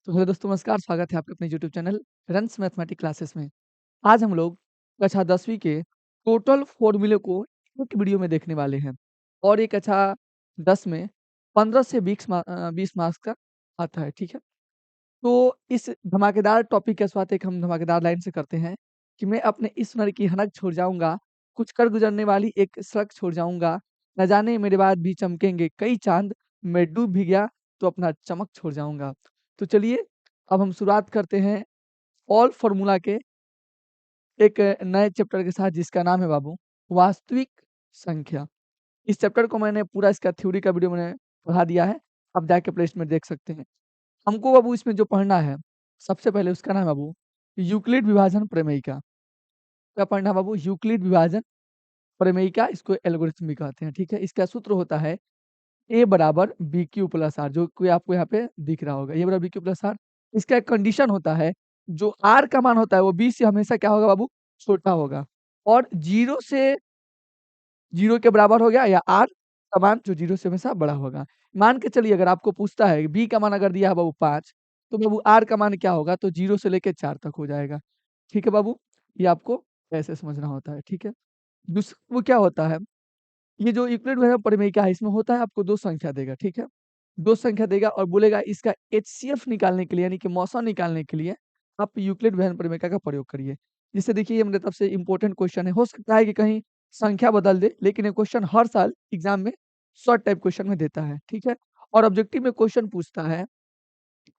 तो हेलो दोस्तों नमस्कार, स्वागत है आपके अपने YouTube channel runs mathematic classes में। आज हम लोग कक्षा 10वीं के टोटल फॉर्मूले को एक वीडियो में देखने वाले हैं और ये कक्षा 10 में 15 से 20 मार्क्स का आता है, ठीक है? तो इस धमाकेदार टॉपिक के शुरुआत एक हम धमाकेदार लाइन से करते हैं कि मैं अपने इस हुनर की हनक छोड़ जाऊँगा, कुछ कर गुज़रने वाली एक सड़क छोड़ जाऊँगा, न जाने मेरे बाद भी चमकेंगे कई चाँद, मैं डूब भी गया तो अपना चमक छोड़ जाऊँगा। तो चलिए, अब हम शुरुआत करते हैं ऑल फ़ॉर्मूला के एक नए चैप्टर के साथ जिसका नाम है बाबू वास्तविक संख्या। इस चैप्टर को मैंने पूरा इसका थ्योरी का वीडियो मैंने पढ़ा दिया है, आप जाके प्लेलिस्ट में देख सकते हैं। हमको बाबू इसमें जो पढ़ना है, सबसे पहले उसका नाम है बाबू यूक्लिड विभाजन प्रमेयिका। क्या पढ़ना है बाबू? यूक्लिड विभाजन प्रमेयिका, इसको एल्गोरिथम भी कहते हैं, ठीक है? इसका सूत्र होता है ए बराबर बी क्यू प्लस आर, जो कि आपको यहाँ पे दिख रहा होगा, ए बराबर बी क्यू प्लस आर। इसका एक कंडीशन होता है, जो आर का मान होता है वो बी से हमेशा क्या होगा बाबू? छोटा होगा और 0 से 0 के बराबर हो गया या आर का मान जो 0 से हमेशा बड़ा होगा। मान के चलिए अगर आपको पूछता है बी का मान अगर दिया है बाबू 5, तो बाबू आर का मान क्या होगा? तो 0 से लेके 4 तक हो जाएगा। ठीक है बाबू? ये आपको ऐसे समझना होता है, ठीक है? वो क्या होता है, ये जो यूक्लिड विभाजन प्रमेय है, इसमें होता है आपको 2 संख्या देगा, ठीक है? 2 संख्या देगा और बोलेगा इसका एचसीएफ निकालने के लिए यानी कि मौसा निकालने के लिए आप यूक्लिड विभाजन प्रमेय का प्रयोग करिए। जिससे देखिए ये मेरी तरफ से इम्पोर्टेंट क्वेश्चन है। हो सकता है कि कहीं संख्या बदल दे, लेकिन ये क्वेश्चन हर साल एग्ज़ाम में शॉर्ट टाइप क्वेश्चन में देता है, ठीक है? और ऑब्जेक्टिव में क्वेश्चन पूछता है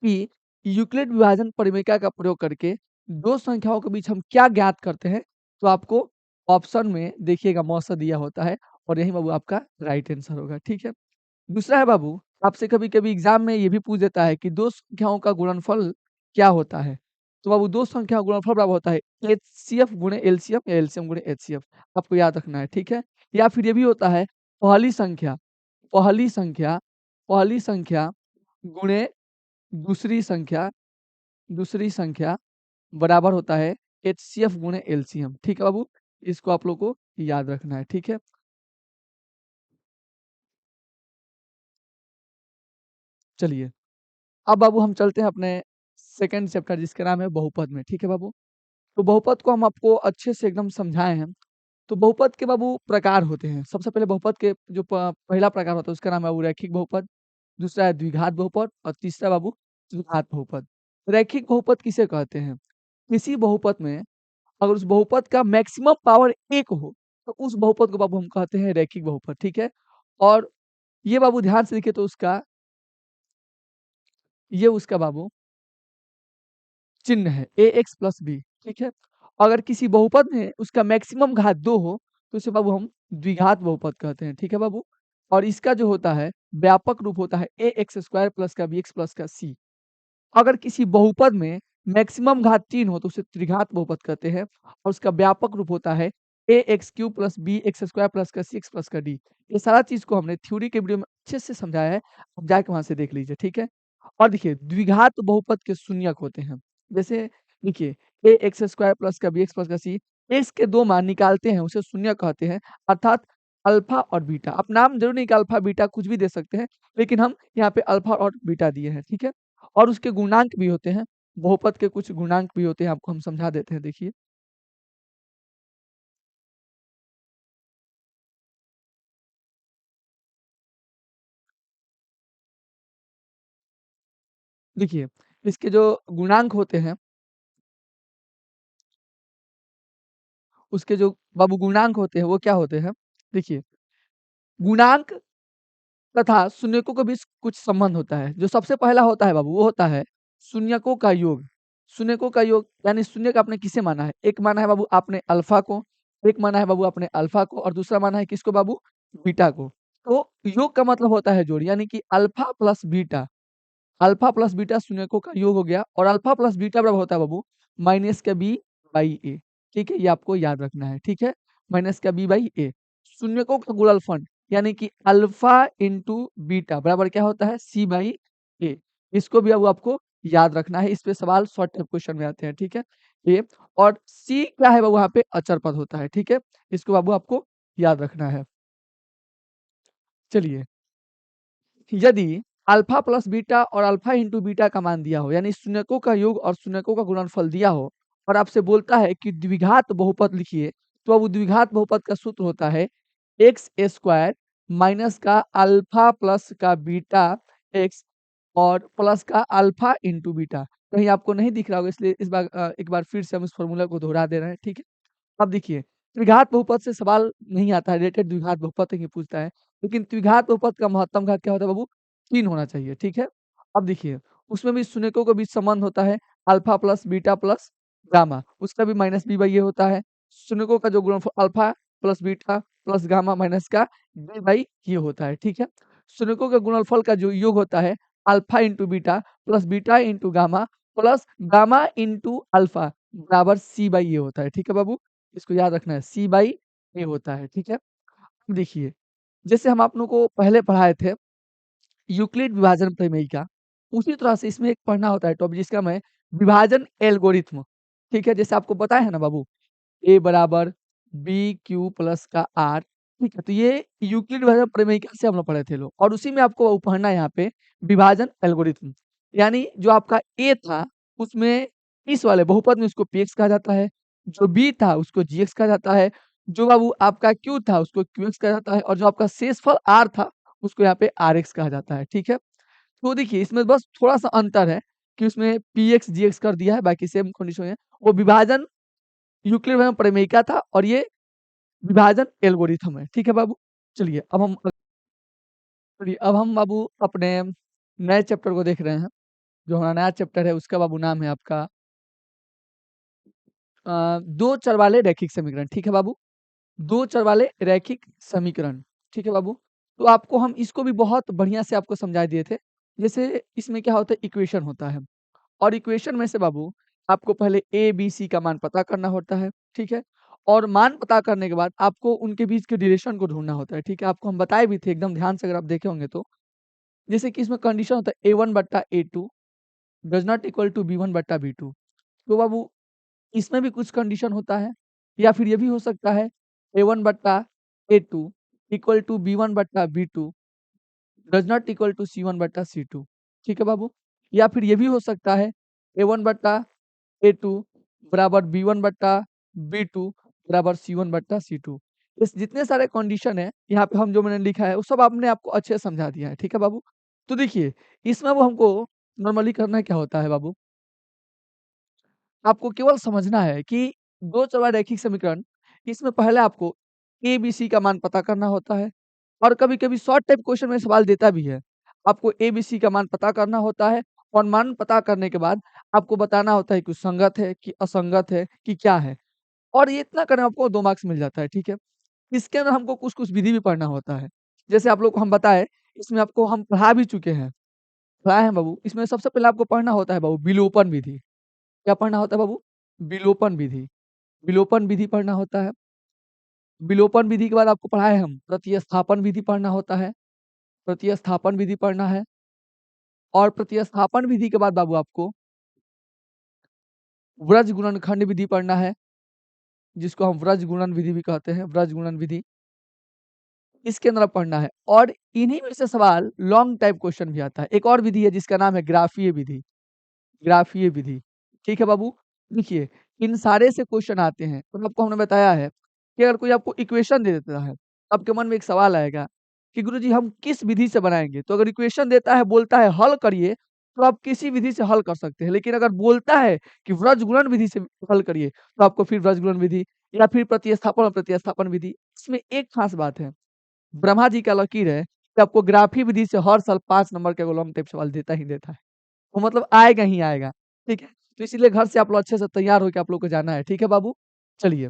कि यूक्लिड विभाजन परिमेयका का प्रयोग करके 2 संख्याओं के बीच हम क्या ज्ञात करते हैं? तो आपको ऑप्शन में देखिएगा मौसा दिया होता है और यही बाबू आपका राइट आंसर होगा, ठीक है? दूसरा है बाबू, आपसे कभी-कभी एग्ज़ाम में ये भी पूछ देता है कि 2 संख्याओं का गुणनफल क्या होता है? तो बाबू 2 संख्याओं का गुणनफल बराबर होता है एचसीएफ गुणे एलसीएम या एलसीएम गुणे एचसीएफ, आपको याद रखना है, ठीक है? या फिर ये भी होता है पहली संख्या पहली संख्या पहली संख्या गुणे दूसरी संख्या दूसरी संख्या बराबर होता है एचसीएफ गुणे एलसीएम, ठीक है बाबू? इसको आप लोग को याद रखना है, ठीक है? चलिए, अब बाबू हम चलते हैं अपने सेकंड चैप्टर जिसका नाम है बहुपद में, ठीक है बाबू? तो बहुपद को हम आपको अच्छे से एकदम समझाए हैं। तो बहुपद के बाबू प्रकार होते हैं। सबसे पहले बहुपद के जो पहला प्रकार होता है उसका नाम है बाबू रैखिक बहुपद, दूसरा है द्विघात बहुपद और तीसरा बाबू त्रिघात बहुपद। रैखिक बहुपद किसे कहते हैं? किसी बहुपद में अगर उस बहुपद का मैक्सिमम पावर 1 हो, तो उस बहुपद को बाबू हम कहते हैं रैखिक बहुपद, ठीक है? और ये बाबू ध्यान से देखिए तो ये उसका बाबू चिन्ह है ax प्लस b, ठीक है? अगर किसी बहुपद में उसका मैक्सिमम घात 2 हो, तो उसे बाबू हम द्विघात बहुपद कहते हैं, ठीक है बाबू? और इसका जो होता है व्यापक रूप होता है ax स्क्वायर प्लस का bx प्लस का c। अगर किसी बहुपद में मैक्सिमम घात 3 हो, तो उसे त्रिघात बहुपद कहते हैं और उसका व्यापक रूप होता है ax cube plus bx square plus का cx प्लस का d। ये सारा चीज़ को हमने थ्योरी के वीडियो में अच्छे से समझाया है, आप जाके वहाँ से देख लीजिए, ठीक है? और देखिए द्विघात बहुपद के शून्यक होते हैं। जैसे देखिए ax स्क्वायर प्लस का bx प्लस का c, x के 2 मान निकालते हैं उसे शून्य कहते हैं, अर्थात अल्फा और बीटा। आप नाम ज़रूर नहीं कि अल्फा, बीटा कुछ भी दे सकते हैं, लेकिन हम यहाँ पे अल्फा और बीटा दिए हैं, ठीक है? और उसके गुणांक भी होते हैं, बहुपद के कुछ गुणांक भी होते हैं, आपको हम समझा देते हैं, देखिए। देखिए, इसके जो गुणांक होते हैं, उसके जो बाबू गुणांक होते हैं, वो क्या होते हैं? देखिए, गुणांक तथा शून्यकों के बीच कुछ संबंध होता है। जो सबसे पहला होता है बाबू, वो होता है शून्यकों का योग। शून्यकों का योग यानी शून्य का आपने किसे माना है? एक माना है बाबू आपने अल्फा को, एक माना है बाबू आपने अल्फा को और दूसरा माना है किसको बाबू? बीटा को। तो योग का मतलब होता है जोड़, यानी कि alpha plus beta. Alpha plus beta शून्यकों का योग हो गया और अल्फा प्लस बीटा बराबर होता है बाबू माइनस का बी बाई ए, ठीक है? ये आपको याद रखना है, ठीक है? माइनस का बी बाई ए। शून्यकों का गुणनफल यानी कि अल्फा इंटू बीटा बराबर क्या होता है? सी बाई ए। इसको भी अब आपको याद रखना है, इस पे सवाल शॉर्ट टाइप क्वेश्चन में आते हैं, ठीक है? ए और सी क्या है बाबू? वहाँ पे अचर पद होता है, ठीक है? इसको बाबू आपको याद रखना है। चलिए, यदि अल्फा प्लस बीटा और अल्फा इंटू बीटा का मान दिया हो, यानी शून्यकों का योग और शून्यकों का गुणनफल दिया हो, और आपसे बोलता है कि द्विघात बहुपद लिखिए, तो अब द्विघात बहुपद का सूत्र होता है एक्स स्क्वायर माइनस का अल्फा प्लस का बीटा एक्स और प्लस का अल्फा इंटू बीटा। कहीं आपको नहीं दिख रहा होगा, इसलिए इस बार एक बार फिर से हम इस फॉर्मूला को दोहरा दे रहे हैं, ठीक है। अब देखिए, द्विघात बहुपद से सवाल नहीं आता है, रिलेटेड द्विघात बहुपद तक ही पूछता है, लेकिन द्विघात बहुपद का महत्तम घात क्या होता है बाबू? 3 होना चाहिए, ठीक है। अब देखिए, उसमें भी शून्यकों के बीच संबंध होता है alpha plus beta plus gamma, उसका भी माइनस बी बाई ए होता है। शून्यकों का जो गुणनफल alpha plus beta plus gamma minus का बी बाई ये होता है, ठीक है। शून्यकों के गुणनफल का जो योग होता है alpha into beta plus beta into gamma plus gamma into alpha बराबर सी बाई ए होता है, ठीक है बाबू। इसको याद रखना है, सी बाई ए होता है, ठीक है। अब देखिए, जैसे हम आप लोगों को पहले पढ़ाए थे यूक्लिड विभाजन प्रमेय का, उसी तरह से इसमें एक पढ़ना होता है टॉपिक जिसका मैं विभाजन एल्गोरिथ्म, ठीक है। जैसे आपको बताया है ना बाबू, ए बराबर बी क्यू प्लस का आर, ठीक है। तो ये यूक्लिड विभाजन प्रमेय से हम लोग पढ़े थे लोग, और उसी में आपको पढ़ना है यहाँ पे विभाजन एल्गोरिथ्म, यानी जो आपका ए था उसमें इस वाले बहुपद में उसको पीएक्स कहा जाता है, जो बी था उसको जीएक्स कहा जाता है, जो बाबू आपका क्यू था उसको क्यूएक्स कहा जाता है, और जो आपका शेषफल आर था उसको यहाँ पे आरएक्स कहा जाता है, ठीक है। तो देखिए, इसमें बस थोड़ा-सा अंतर है कि उसमें पीएक्स जीएक्स कर दिया है, बाकी सेम कंडीशन है। वो विभाजन यूक्लिड में प्रमेयिका था और ये विभाजन एल्गोरिथम है, ठीक है बाबू। चलिए अब हम बाबू अपने नए चैप्टर को देख रहे हैं। जो हमारा नया चैप्टर है उसका बाबू नाम है आपका 2 चर वाले रैखिक समीकरण, ठीक है बाबू। 2 चर वाले रैखिक समीकरण, ठीक है बाबू। तो आपको हम इसको भी बहुत बढ़िया से आपको समझा दिए थे। जैसे इसमें क्या होता है, इक्वेशन होता है, और इक्वेशन में से बाबू आपको पहले ए, बी, सी का मान पता करना होता है, ठीक है? और मान पता करने के बाद आपको उनके बीच के रिलेशन को ढूँढना होता है, ठीक है? आपको हम बताए भी थे एकदम ध्यान से, अगर आप देखे होंगे तो। जैसे कि इसमें कंडीशन होता है A1 बट्टा A2 does not equal to B1 बट्टा B2। तो बाबू इसमें भी कुछ कंडीशन होता है, या फिर ये भी हो सकता है A1 बट्टा A2 इक्वल टू B1 बट्टा B2 does not equal to C1 बट्टा C2, ठीक है बाबू? या फिर ये भी हो सकता है A1 बट्टा A2 बराबर B1 बट्टा B2 बराबर C1 बट्टा C2। इस जितने सारे कंडीशन है, यहाँ पे हम जो मैंने लिखा है, वो सब आपने आपको अच्छे से समझा दिया है, ठीक है बाबू? तो देखिए, इसमें वो हमको नॉर्मली करना क्या होता है बाबू, आपको केवल समझना है कि 2 चरवाहा रैखिक समीकरण, इसमें पहले आपको ए, बी, सी का मान पता करना होता है, और कभी-कभी शॉर्ट टाइप क्वेश्चन में सवाल देता भी है। आपको ए, बी, सी का मान पता करना होता है, और मान पता करने के बाद आपको बताना होता है कि संगत है, कि असंगत है, कि क्या है। और ये इतना करने में आपको 2 मार्क्स मिल जाता है, ठीक है? इसके अंदर हमको कुछ-कुछ विधि भी पढ़ना होता है। जैसे आप लोग को हम बताएँ, इसमें आपको हम पढ़ा भी चुके हैं, पढ़ाए हैं बाबू। इसमें सबसे पहले आपको पढ़ना होता है बाबू विलोपन विधि। क्या पढ़ना होता है बाबू? विलोपन विधि। विलोपन विधि पढ़ना होता है। विलोपन विधि के बाद आपको पढ़ाए हम प्रतिस्थापन विधि पढ़ना होता है। प्रतिस्थापन विधि पढ़ना है, और प्रतिस्थापन विधि के बाद बाबू आपको व्रज गुणनखंड विधि पढ़ना है, जिसको हम व्रज गुणन विधि भी कहते हैं, व्रज गुणन विधि। इसके अंदर आप पढ़ना है, और इन्हीं में से सवाल लॉन्ग टाइप क्वेश्चन भी आता है। एक और विधि है जिसका नाम है ग्राफीय विधि। ग्राफीय विधि, ठीक है बाबू? देखिए, इन सारे से क्वेश्चन आते हैं, तो आपको हमने बताया है कि अगर कोई आपको इक्वेशन दे देता है, आपके मन में एक सवाल आएगा कि गुरुजी हम किस विधि से बनाएँगे? तो अगर इक्वेशन देता है, बोलता है हल करिए, तो आप किसी विधि से हल कर सकते हैं। लेकिन अगर बोलता है कि व्रजगुणन विधि से हल करिए, तो आपको फिर व्रजगुणन विधि या फिर प्रतिस्थापन और प्रतिस्थापन विधि। इसमें एक खास बात है, ब्रह्मा जी का लकीर है कि आपको ग्राफी विधि से हर साल 5 नंबर के लॉन्ग टाइप सवाल देता ही देता है। वो मतलब आएगा ही आएगा, ठीक है? तो इसीलिए घर से आप लोग अच्छे से तैयार होके आप लोग को जाना है, ठीक है बाबू? चलिए,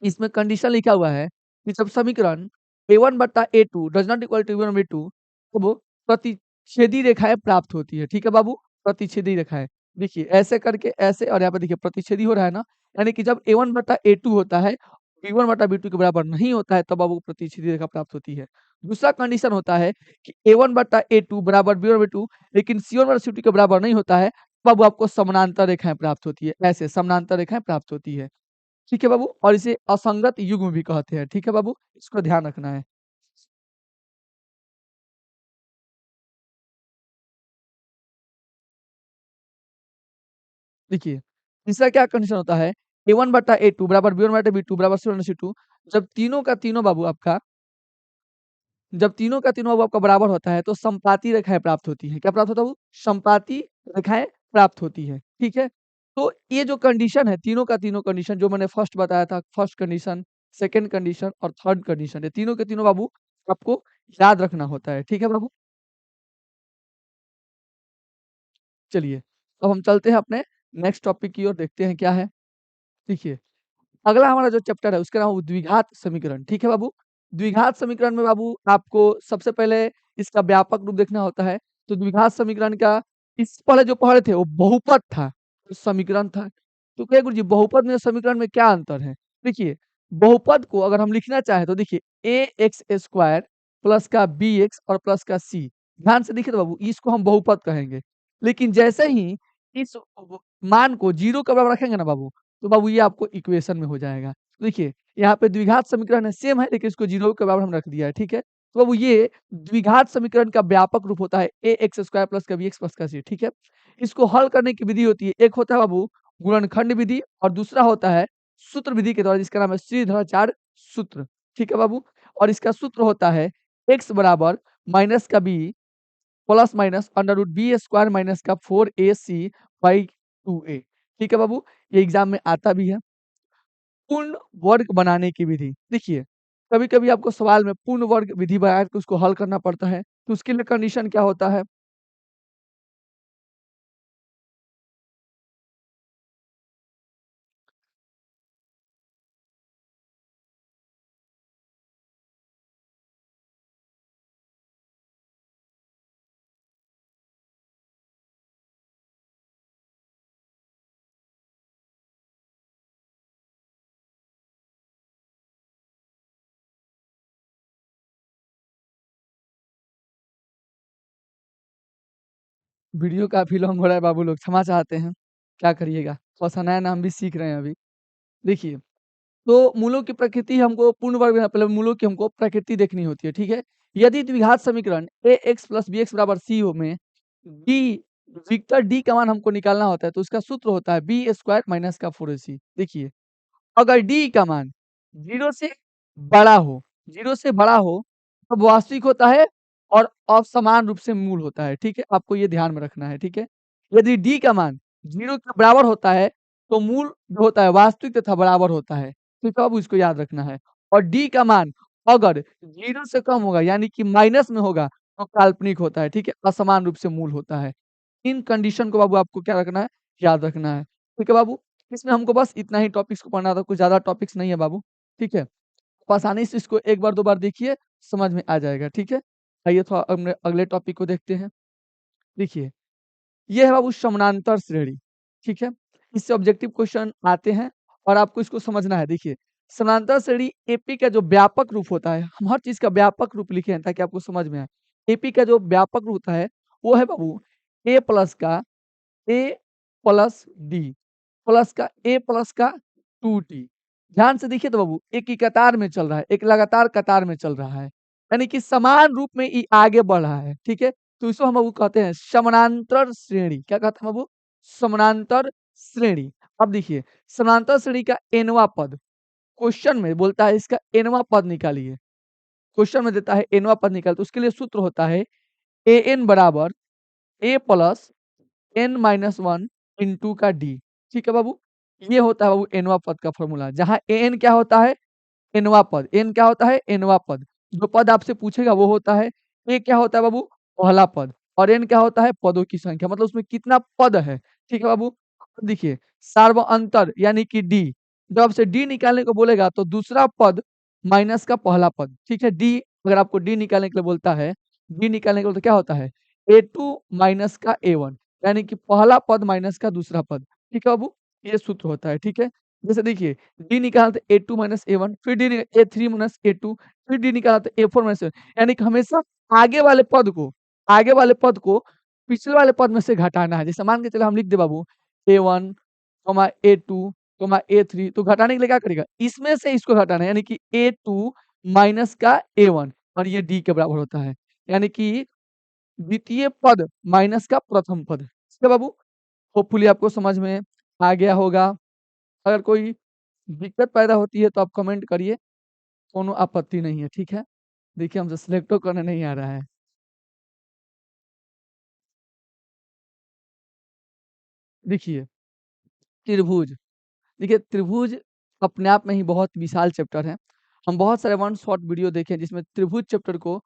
इसमें कंडीशन लिखा हुआ है कि जब समीकरण A1 बट्टा A2 does not equal to A1 B2, तब प्रतिच्छेदी रेखाएँ प्राप्त होती है, ठीक है बाबू? प्रतिच्छेदी रेखाएँ। देखिए, ऐसे करके ऐसे, और यहाँ पे देखिए प्रतिच्छेदी हो रहा है ना, यानी कि जब A1 बट्टा A2 होता है, B1 बट्टा B2 के बराबर नहीं होता है, तब आपको प्रतिच्छेदी रेखा प्राप्त होती है। दूसरा कंडीशन होता है कि A1 बट्टा A2 बराबर B1 B2, लेकिन C1 बटा C2 के बराबर नहीं होता है, तब आपको समानांतर रेखाएँ प्राप्त होती है। ऐसे समानांतर रेखाएँ प्राप्त होती है। ठीक है बाबू, और इसे असंगत युग्म भी कहते हैं, ठीक है बाबू? इसको ध्यान रखना है। देखिए, तीसरा क्या कंडीशन होता है, A1 बटा A2 बराबर B1 बटा B2 बराबर C1 C2। जब तीनों का तीनों बाबू आपका जब तीनों का तीनों बाबू आपका बराबर होता है, तो समपाती रेखाएँ प्राप्त होती हैं। क्या प्राप्त होता है बाबू? समपाती रेखाएँ प्राप्त होती हैं, ठीक है? तो ये जो कंडीशन है, तीनों का तीनों कंडीशन जो मैंने फर्स्ट बताया था, फर्स्ट कंडीशन, सेकंड कंडीशन और थर्ड कंडीशन, ये तीनों के तीनों बाबू आपको याद रखना होता है, ठीक है बाबू? चलिए, अब हम चलते हैं अपने नेक्स्ट टॉपिक की ओर, देखते हैं क्या है। देखिए, अगला हमारा जो चैप्टर है उसका नाम है द्विघात समीकरण, ठीक है बाबू? द्विघात समीकरण में बाबू आपको सबसे पहले इसका व्यापक रूप देखना होता है। तो द्विघात समीकरण का इससे पहले जो पढ़े थे वो बहुपद था, समीकरण था। तो कहे गुरुजी बहुपद में और समीकरण में क्या अंतर है? देखिए, बहुपद को अगर हम लिखना चाहें तो देखिए ax स्क्वायर प्लस का bx और प्लस का c, ध्यान से देखिए तो बाबू इसको हम बहुपद कहेंगे। लेकिन जैसे ही इस मान को 0 के बराबर रखेंगे ना बाबू, तो बाबू ये आपको इक्वेशन में हो जाएगा। देखिए, यहाँ पे द्विघात समीकरण है, सेम है लेकिन इसको 0 के बराबर हम रख दिया है, ठीक है? तो बाबू ये द्विघात समीकरण का व्यापक रूप होता है ax स्क्वायर प्लस का bx प्लस का c, ठीक है? इसको हल करने की विधि होती है, एक होता है बाबू गुणनखंड विधि और दूसरा होता है सूत्र विधि के द्वारा, जिसका नाम है श्रीधराचार्य सूत्र, ठीक है बाबू? और इसका सूत्र होता है x बराबर माइनस का b plus minus under root B square minus का 4ac बाई 2a, ठीक है बाबू? ये एग्जाम में आता भी है। पूर्ण वर्ग बनाने की विधि, देखिए कभी-कभी आपको सवाल में पूर्ण वर्ग विधि बना के उसको हल करना पड़ता है, तो उसके लिए कंडीशन क्या होता है? वीडियो काफ़ी लॉन्ग हो रहा है बाबू लोग, क्षमा चाहते हैं, क्या करिएगा? थोड़ा-सा नया-नया हम भी सीख रहे हैं अभी। देखिए, तो मूलों की प्रकृति हमको पूर्ण वर्ग में पहले मूलों की हमको प्रकृति देखनी होती है, ठीक है? यदि द्विघात समीकरण ax प्लस bx बराबर c हो में d विक्टर d का मान हमको निकालना होता है, तो उसका सूत्र होता है b स्क्वायर माइनस का 4ac। देखिए, अगर d का मान 0 से बड़ा हो 0 से बड़ा हो, तब वास्तविक होता है और असमान रूप से मूल होता है, ठीक है? आपको ये ध्यान में रखना है, ठीक है? यदि d का मान 0 के बराबर होता है, तो मूल जो होता है वास्तविक तथा बराबर होता है, ठीक है? अब इसको याद रखना है। और d का मान अगर 0 से कम होगा यानी कि माइनस में होगा, तो काल्पनिक होता है, ठीक है? असमान रूप से मूल होता है। इन कंडीशन को बाबू आपको क्या रखना है? याद रखना है, ठीक है बाबू? इसमें हमको बस इतना ही टॉपिक्स को पढ़ना था, कुछ ज़्यादा टॉपिक्स नहीं है बाबू, ठीक है? आप आसानी से इसको 1 बार 2 बार देखिए, समझ में आ जाएगा, ठीक है? आइए थोड़ा अपने अगले टॉपिक को देखते हैं। देखिए, ये है बाबू समानांतर श्रेणी, ठीक है? इससे ऑब्जेक्टिव क्वेश्चन आते हैं और आपको इसको समझना है। देखिए, समानांतर श्रेणी एपी का जो व्यापक रूप होता है, हम हर चीज़ का व्यापक रूप लिखे हैं ताकि आपको समझ में आए। एपी का जो व्यापक रूप होता है, वो है बाबू ए प्लस का ए प्लस डी प्लस का ए प्लस का 2t। ध्यान से देखिए तो बाबू एक ही कतार में चल रहा है, एक लगातार कतार में चल रहा है। यानी कि समान रूप में ये आगे बढ़ रहा है, ठीक है? तो इसको हम बाबू कहते हैं समानांतर श्रेणी। क्या कहते हैं बाबू? समानांतर श्रेणी। अब देखिए, समानांतर श्रेणी का nवां पद क्वेश्चन में बोलता है इसका nवां पद निकालिए। क्वेश्चन में देता है nवां पद निकाल, तो उसके लिए सूत्र होता है an बराबर a plus n minus 1 into का d, ठीक है बाबू? ये होता है बाबू nवां पद का फ़ॉर्मूला, जहाँ an क्या होता है? nवां पद। n क्या होता है? nवां पद। जो पद आपसे पूछेगा वो होता है a क्या होता है बाबू? पहला पद और n क्या होता है? पदों की संख्या, मतलब उसमें कितना पद है, ठीक है बाबू? अब देखिए, सार्वअंतर यानी कि d, जब आपसे d निकालने को बोलेगा तो दूसरा पद माइनस का पहला पद, ठीक है? d अगर आपको d निकालने के लिए बोलता है, d निकालने के लिए तो क्या होता है? a2 माइनस का a1 यानी कि पहला पद माइनस का दूसरा पद, ठीक है बाबू? ये सूत्र होता है, ठीक है? जैसे देखिए, डी निकाला तो A2 माइनस A1 फिर डी A3 माइनस A2 फिर डी निकाला तो A4 माइनस A1 यानी कि हमेशा आगे वाले पद को आगे वाले पद को पिछले वाले पद में से घटाना है। जैसे मान के चलो हम लिख दे बाबू A1, A2, A3 तो घटाने के लिए क्या करेगा? इसमें से इसको घटाना है यानी कि A2 माइनस का A1 और ये D के बराबर होता है। यानी कि द्वितीय पद माइनस का प्रथम पद। ठीक है बाबू? होपफुली आपको समझ में आ गया होगा। अगर कोई दिक्कत पैदा होती है तो आप कमेंट करिए, कोनो आपत्ति नहीं है, ठीक है? देखिए हमसे सिलेक्ट तो करने नहीं आ रहा है। देखिए, त्रिभुज, देखिए त्रिभुज अपने आप में ही बहुत विशाल चैप्टर है। हम बहुत सारे वन शॉट वीडियो देखे हैं जिसमें त्रिभुज चैप्टर को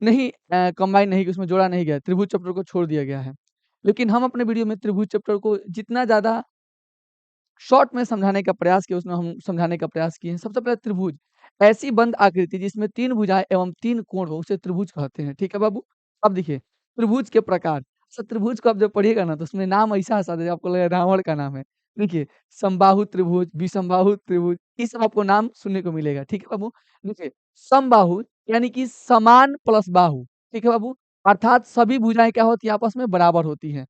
नहीं कंबाइन नहीं उसमें जोड़ा नहीं गया, त्रिभुज चैप्टर को छोड़ दिया गया है। लेकिन हम अपने वीडियो में त्रिभुज चैप्टर को जितना ज़्यादा शॉर्ट में समझाने का प्रयास किया, उसमें हम समझाने का प्रयास किए हैं। सबसे पहले त्रिभुज, ऐसी बंद आकृति जिसमें 3 भुजाएँ एवं 3 कोण हो, उसे त्रिभुज कहते हैं। ठीक है बाबू? अब देखिए, त्रिभुज के प्रकार, त्रिभुज को आप जब पढ़िएगा ना, तो उसमें नाम ऐसा हँसा देगा, आपको लगेगा रावण का नाम है। देखिए, समबाहु त्रिभुज, विषमबाहु त्रिभुज, ये सब आपको नाम सुनने को मिलेगा। ठीक है बाबू? देखिए, समबाहु यानी कि समान प्लस बाहु, ठीक है बाबू? अर्थात सभी भुजाएँ क्या होती हैं, आपस में बराबर होती हैं।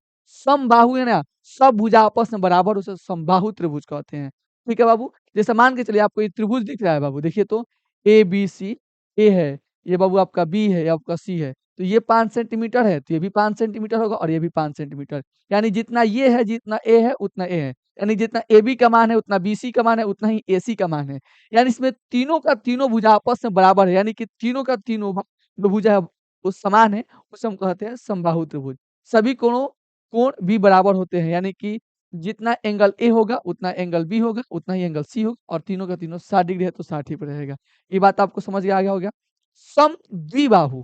समबाहु है ना, सब भुजा आपस में बराबर, उसे समबाहु त्रिभुज कहते हैं। ठीक है बाबू? जैसे मान के चलिए आपको ये त्रिभुज दिख रहा है बाबू, देखिए तो ए, बी, सी, ए है, ये बाबू आपका बी है, ये आपका सी है। तो ये 5 सेंटीमीटर है, तो ये भी 5 सेंटीमीटर होगा और ये भी 5 सेंटीमीटर। यानी जितना ये है, जितना ए है, उतना ए है। यानी जितना एबी का मान है, उतना बीसी का मान है, उतना ही एसी का मान है। यानी इसमें तीनों का तीनों भुजा आपस में बराबर है, यानी कि तीनों का तीनों जो भुजा है, वो समान है, उसे हम कहते हैं समबाहु त्रिभुज। सभी कोण भी बराबर होते हैं, यानी कि जितना एंगल ए होगा, उतना एंगल बी होगा, उतना ही एंगल सी होगा और तीनों का तीनों 60 डिग्री है तो 60 ही पे रहेगा। ये बात आपको समझ में आ गया होगा। समद्विबाहु,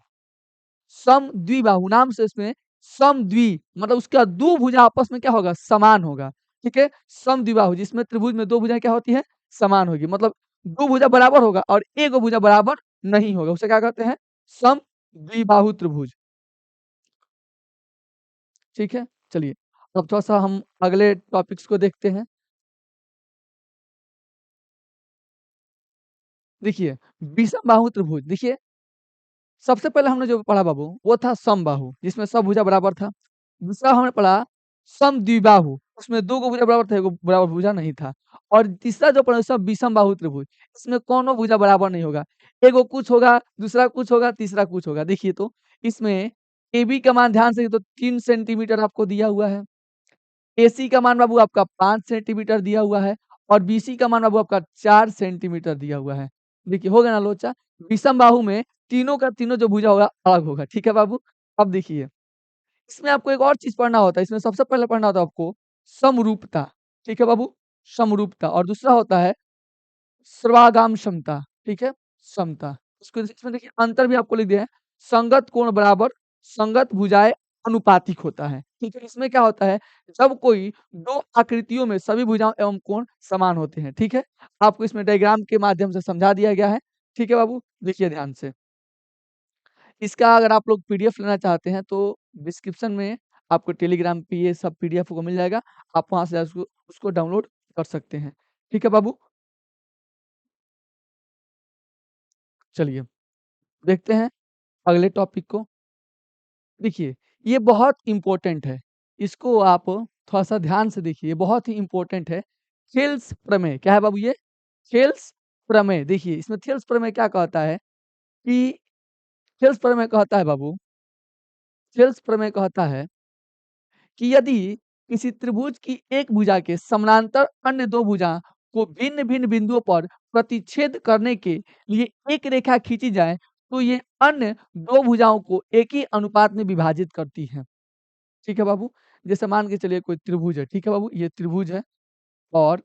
समद्विबाहु नाम से इसमें समद्वि मतलब उसका 2 भुजा आपस में क्या होगा? समान होगा। ठीक है? समद्विबाहु जिसमें त्रिभुज में 2 भुजाएँ क्या होती हैं? समान होगी। मतलब 2 भुजा बराबर होगा और 1 भुजा बराबर नहीं होगा। उसे क्या कहते हैं? समद्विबाहु त्रिभुज। ठीक है? चलिए, अब थोड़ा-सा हम अगले टॉपिक्स को देखते हैं। देखिए, विषमबाहु त्रिभुज, देखिए सबसे पहले हमने जो पढ़ा बाबू, वो था समबाहु, जिसमें सब भुजा बराबर था। दूसरा हमने पढ़ा समद्विबाहु, उसमें 2 गो भुजा बराबर था, 1 गो बराबर भुजा नहीं था। और तीसरा जो पढ़ा सब विषमबाहु त्रिभुज, इसमें कोनो भुजा बराबर नहीं होगा। एगो कुछ होगा, दूसरा कुछ होगा, तीसरा कुछ होगा। देखिए तो, इसमें एबी का मान ध्यान से तो 3 सेंटीमीटर आपको दिया हुआ है। एसी का मान बाबू आपका 5 सेंटीमीटर दिया हुआ है और बीसी का मान बाबू आपका 4 सेंटीमीटर दिया हुआ है। देखिए हो गया ना लोचा? विषम बाहु में तीनों का तीनों जो भुजा होगा अलग होगा। ठीक है बाबू? अब देखिए, इसमें आपको एक और चीज़ पढ़ना होता है, इसमें सबसे पहले पढ़ना होता है आपको समरूपता। ठीक है बाबू? समरूपता और दूसरा होता है सर्वागाम क्षमता, ठीक है? समता। इसको इसमें देखिए अंतर भी आपको लिख दिया है, संगत कोण बराबर संगत भुजाएँ अनुपातिक होता है, ठीक है? इसमें क्या होता है, जब कोई 2 आकृतियों में सभी भुजाओं एवं कोण समान होते हैं, ठीक है? आपको इसमें डायग्राम के माध्यम से समझा दिया गया है, ठीक है बाबू? देखिए ध्यान से। इसका अगर आप लोग पीडीएफ लेना चाहते हैं तो डिस्क्रिप्शन में आपको टेलीग्राम पे ये सब पीडीएफ को मिल जाएगा, आप वहाँ से उसको उसको डाउनलोड कर सकते हैं, ठीक है बाबू? चलिए, देखते हैं अगले टॉपिक को। देखिए, ये बहुत इम्पोर्टेंट है। इसको आप थोड़ा-सा ध्यान से देखिए, ये बहुत ही इम्पोर्टेंट है। थेल्स प्रमेय, क्या है बाबू ये? थेल्स प्रमेय। देखिए, इसमें थेल्स प्रमेय क्या कहता है कि थेल्स प्रमेय कहता है बाबू, थेल्स प्रमेय कहता है कि यदि किसी त्रिभुज की एक भुजा के समानांतर अन्य 2 भुजा को भिन्न-भिन्न बिंदुओं पर प्रतिच्छेद करने के लिए एक रेखा खींची जाए, तो ये अन्य 2 भुजाओं को एक ही अनुपात में विभाजित करती है। ठीक है बाबू? जैसे मान के चलिए कोई त्रिभुज है, ठीक है बाबू? ये त्रिभुज है और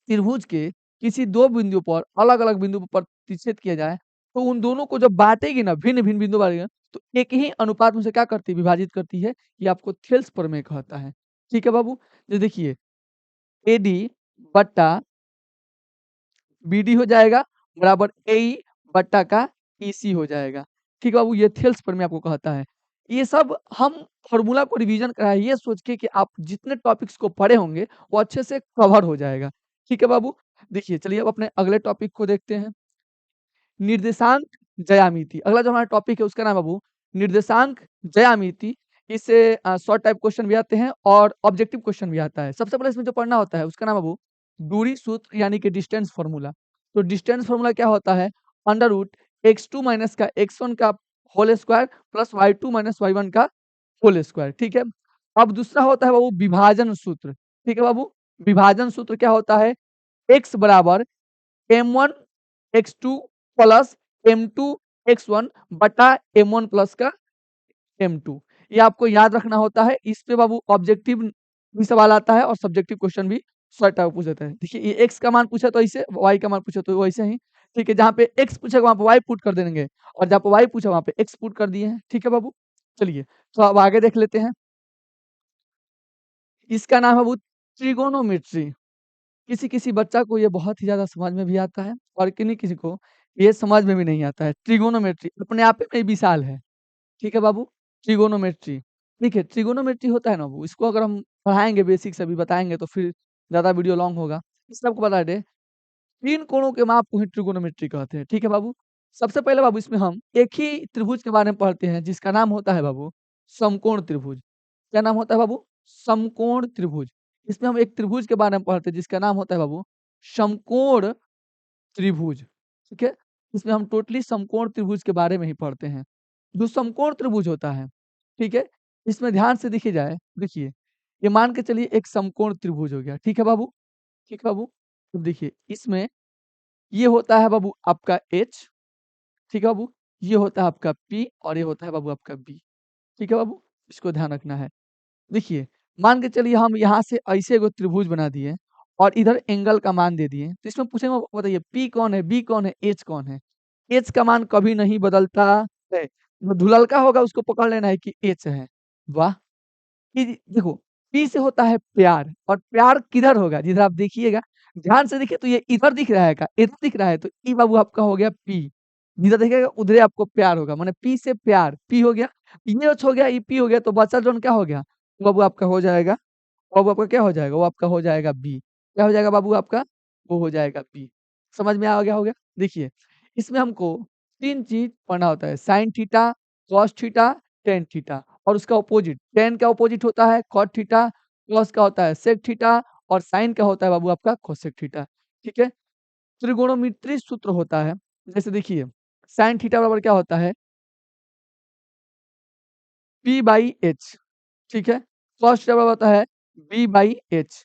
त्रिभुज के किसी 2 बिंदुओं पर अलग-अलग बिंदु पर प्रतिच्छेद किया जाए, तो उन दोनों को जब बाँटेगी ना भिन्न-भिन्न बिंदु बाँटेगी ना, तो एक ही अनुपात में से क्या करती है, विभाजित करती है, ये आपको थेल्स प्रमेय कहता है। ठीक है बाबू? ये देखिए एडी बट्टा बीडी हो जाएगा बराबर एई बट्टा का ईसी हो जाएगा। ठीक है बाबू? ये थेल्स प्रमेय आपको कहता है। ये सब हम फ़ॉर्मूला को रिवीज़न कराएँ ये सोच के कि आप जितने टॉपिक्स को पढ़े होंगे, वो अच्छे से कवर हो जाएगा। ठीक है बाबू? देखिए चलिए अब अपने अगले टॉपिक को देखते हैं। निर्देशांक ज्यामिति, अगला जो हमारा टॉपिक है उसका नाम है बाबू निर्देशांक ज्यामिति। इससे शॉर्ट टाइप क्वेश्चन भी आते हैं और ऑब्जेक्टिव क्वेश्चन भी आता है। सबसे पहले इसमें जो पढ़ना होता है उसका नाम है बाबू दूरी सूत्र यानी कि डिस्टेंस फार्मूला। तो डिस्टेंस फार्मूला क्या होता है? अंडर रूट x2 माइनस का x1 का whole square plus y2 minus y1 का होल स्क्वायर, ठीक है? अब दूसरा होता है बाबू विभाजन सूत्र। ठीक है बाबू? विभाजन सूत्र क्या होता है? x बराबर m1 x2 plus m2 x1 बटा m1 प्लस का m2। ये आपको याद रखना होता है। इस पे बाबू ऑब्जेक्टिव भी सवाल आता है और सब्जेक्टिव क्वेश्चन भी शॉर्ट टाइप में पूछ देता है। देखिए ये x का मान पूछा तो ऐसे, y का मान पूछा तो वैसे ही। ठीक है, जहाँ पे x पूछेगा वहाँ पे y पुट कर देंगे और जहाँ पे y पूछा वहाँ पे x पुट कर दिए हैं। ठीक है बाबू? चलिए, तो अब आगे देख लेते हैं। इसका नाम है वो ट्रिगोनोमेट्री। किसी-किसी बच्चा को ये बहुत ही ज़्यादा समझ में भी आता है और किन्हीं-किसी को ये समझ में भी नहीं आता है। ट्रिगोनोमेट्री अपने आप में विशाल है। ठीक है बाबू? ट्रिगोनोमेट्री। ठीक है, ट्रिगोनोमेट्री होता है ना बाबू, इसको अगर हम पढ़ाएँगे बेसिक से अभी बताएँगे तो फिर ज़्यादा वीडियो लॉन्ग होगा। इसलिए आपको बता दें, 3 कोणों के माप को ही ट्रिगोनोमेट्री कहते हैं। ठीक है बाबू? सबसे पहले बाबू इसमें हम एक ही त्रिभुज के बारे में पढ़ते हैं जिसका नाम होता है बाबू समकोण त्रिभुज। क्या नाम होता है बाबू? समकोण त्रिभुज। इसमें हम एक त्रिभुज के बारे में पढ़ते हैं जिसका नाम होता है बाबू समकोण त्रिभुज। ठीक है? इसमें हम टोटली समकोण त्रिभुज के बारे में ही पढ़ते हैं। जो समकोण त्रिभुज होता है, ठीक है? इसमें ध्यान से देखी जाए, देखिए, ये मान के चलिए एक समकोण त्रिभुज हो गया। ठीक है बाबू? ठीक है बाबू? तो देखिए, इसमें ये होता है बाबू आपका H, ठीक है बाबू? ये होता है आपका P और ये होता है बाबू आपका B। ठीक है बाबू? इसको ध्यान रखना है। देखिए, मान के चलिए हम यहाँ से ऐसे एगो त्रिभुज बना दिए और इधर एंगल का मान दे दिए। तो इसमें पूछेंगे बताइए P कौन है, B कौन है, H कौन है? H का मान कभी नहीं बदलता है। जो धुललका होगा उसको पकड़ लेना है कि H है। वाह! कि देखो, पी से होता है प्यार और प्यार किधर होगा? जिधर आप देखिएगा, ध्यान से देखिए तो ये इधर दिख रहा है क्या? इधर दिख रहा है तो ई बाबू आपका हो गया पी। जिधर देखिएगा उधरे आपको प्यार होगा, माने पी से प्यार, पी हो गया। ये एच हो गया, ये पी हो गया तो बचा जोन क्या हो गया? वो बाबू आपका हो जाएगा, वो आपका क्या हो जाएगा? वो आपका हो जाएगा बी। क्या हो जाएगा बाबू आपका? वो हो जाएगा बी। समझ में आ गया होगा? देखिए, इसमें हमको 3 चीज़ पढ़ना होता है, sine theta, cos theta, tan theta और उसका अपोजिट। टेन का अपोजिट होता है कॉट थीटा, कॉस का होता है सेक थीटा और साइन का होता है बाबू आपका कोसेक थीटा। ठीक है? त्रिगोणमितीय सूत्र होता है, जैसे देखिए, साइन थीटा बराबर क्या होता है? P/H, ठीक है? कॉस थीटा बराबर होता है B/H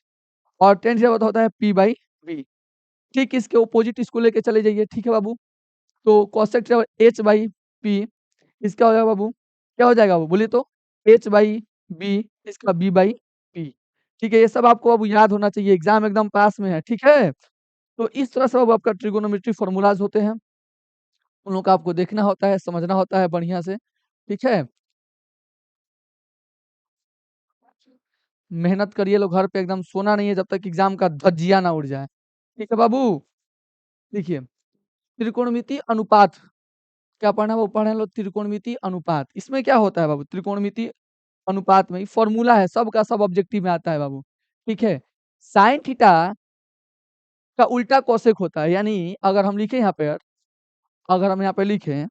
और टेन थीटा बराबर होता है P/B। ठीक इसके अपोजिट इसको लेके चले जाइए, ठीक है बाबू? तो कोसेक थीटा H/P, इसका हो जाएगा बाबू, क्या हो जाएगा वो बोलिए तो? H/B, इसका B/P। ठीक है, ये सब आपको अब याद होना चाहिए, एग्ज़ाम एकदम पास में है, ठीक है? तो इस तरह से अब आपका ट्रिगोनोमेट्री फ़ॉर्मूलाज़ होते हैं, उन लोग का आपको देखना होता है, समझना होता है बढ़िया से, ठीक है? मेहनत करिए लोग घर पे, एकदम सोना नहीं है जब तक एग्ज़ाम का धज्जियाँ ना उड़ जाए। ठीक है बाबू? देखिए, त्रिकोणमितीय अनुपात क्या पढ़ना है वो पढ़ लो, त्रिकोणमितीय अनुपात। इसमें क्या होता है बाबू त्रिकोणमितीय अनुपात में? फ़ॉर्मूला है, सब का सब ऑब्जेक्टिव में आता है बाबू, ठीक है? साइन थीटा का उल्टा कोसेक होता है, यानी अगर हम लिखें यहाँ पे, अगर हम यहाँ पे लिखें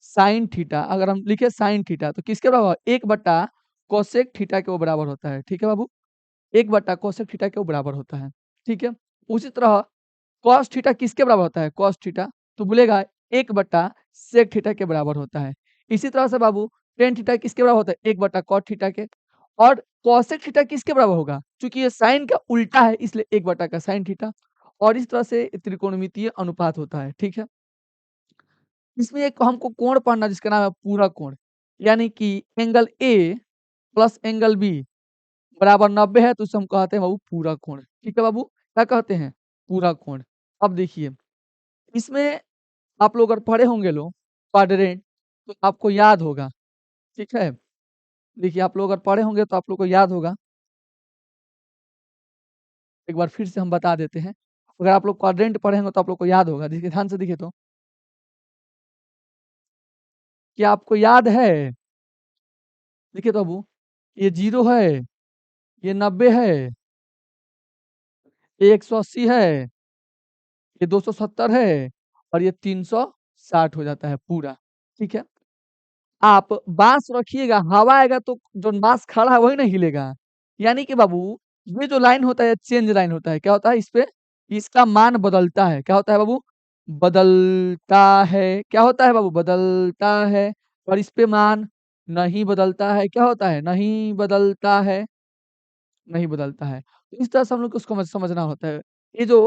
साइन थीटा, अगर हम लिखें साइन थीटा तो किसके बराबर? 1 बटा कोसेक थीटा के वो बराबर होता है, ठीक है बाबू? 1 बटा कोसेक थीटा के वो बराबर होता है, ठीक है? उसी तरह कॉस थीटा किसके बराबर होता है? कॉस थीटा, तो बोलेगा 1 बटा सेक थीटा के बराबर होता है। इसी तरह से बाबू टेन थीटा किसके बराबर होता है? 1 बटा कॉट थीटा के और कॉसेक थीटा किसके बराबर होगा? चूँकि ये साइन का उल्टा है इसलिए 1 बटा का साइन थीटा और इस तरह से त्रिकोणमितीय अनुपात होता है, ठीक है? इसमें एक हमको कोण पढ़ना जिसका नाम है पूरक कोण, यानी कि angle A plus angle B बराबर 90 है तो उसे हम कहते हैं बाबू पूरक कोण। ठीक है बाबू? क्या कहते हैं? पूरक कोण। अब देखिए, इसमें आप लोग अगर पढ़े होंगे लोग क्वाड्रेंट तो आपको याद होगा, ठीक है? देखिए, आप लोग अगर पढ़े होंगे तो आप लोग को याद होगा, एक बार फिर से हम बता देते हैं। अगर आप लोग क्वाड्रेंट पढ़े होंगे तो आप लोग को याद होगा। देखिए, ध्यान से देखिए तो, क्या आपको याद है? देखिए तो बाबू, ये 0 है, ये 90 है, ये 180 है, ये 270 है और ये 360 हो जाता है पूरा, ठीक है? आप बाँस रखिएगा, हवा आएगा तो जो बाँस खड़ा है वही ना हिलेगा। यानी कि बाबू, ये जो लाइन होता है चेंज लाइन होता है, क्या होता है इसपे? इसका मान बदलता है, क्या होता है बाबू? बदलता है, क्या होता है बाबू? बदलता है और इसपे मान नहीं बदलता है, क्या होता है? नहीं बदलता है, नहीं बदलता है। तो इस तरह से हम लोग को उसको समझना होता है। ये जो